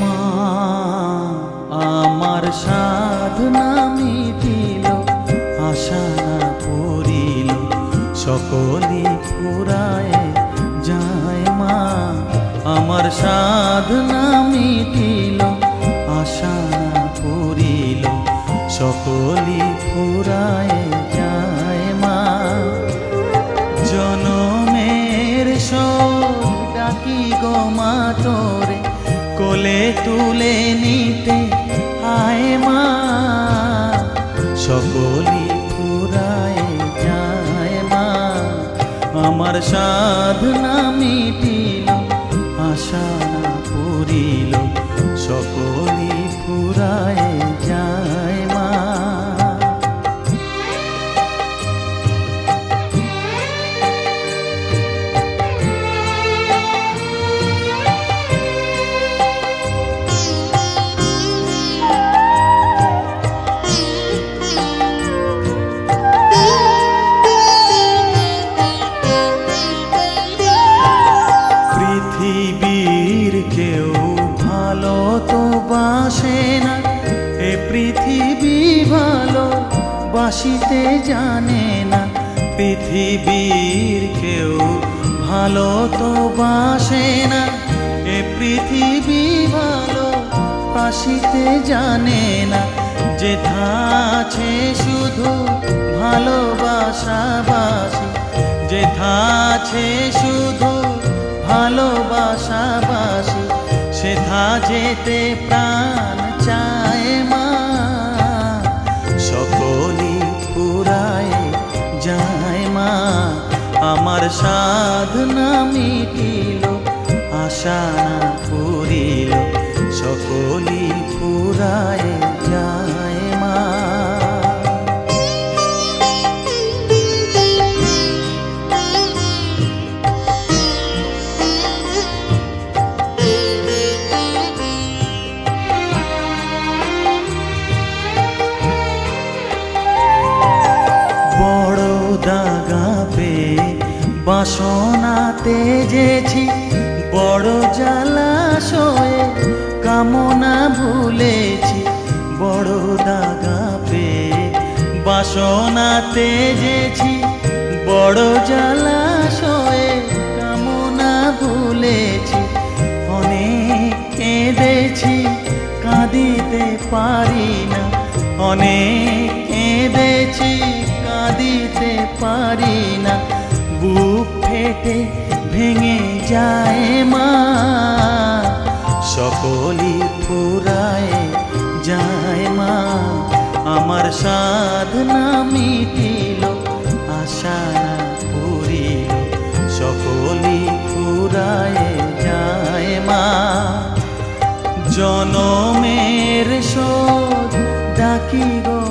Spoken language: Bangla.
মা আমার সাধনা মিটিল, আশা না করিল, সকলই ফুরায় যায়। মা আমার সাধনা মিটিল, আশা না করিল, সকলই ফুরায় যায়। মা জনমের শোক ডাকি গো মা তোরে, কোলে তুলে নিতে আয়। মা সকলই ফুরায় যায়। মা আমার সাধনা মিটিল, আশা না করিল, সকলই ফুরায় যায়। মা পৃথিবীর কেউ ভালো তো বাসে না, এ পৃথিবী ভালো বাসিতে জানে না। পৃথিবীর কেউ ভালো তো বাসে না, এ পৃথিবী ভালো বাসিতে জানে না। যেথা আছে শুধু ভালোবাসাবাসি, যেথা আছে শুধু ভালোবাসাবাসি, সেথা যেতে প্রাণ চায়। মা সকলই ফুরায় যায়। মা আমার সাধনা মিটিল, আশা না করিল, সকলই ফুরায় যায়। মা বড় দাগা পেয়ে বাসনা তেজেছি, বড় জলাশয়ে কামনা ভুলেছি। বড় দাগা পেয়ে বাসনা তেজেছি, বড় জলাশয়ে কামনা ভুলেছি। অনেক কেঁদেছি কাঁদিতে পারি না, অনেক কেঁদেছি কাঁদিতে পারি না। বুক ফেটে ভেঙে যায়। মা সকলই ফুরায় যায়। মা আমার সাধনা মিটিল, আশা না করিল, সকলই ফুরায় যায়। মা জনমের শোক ডাকি গো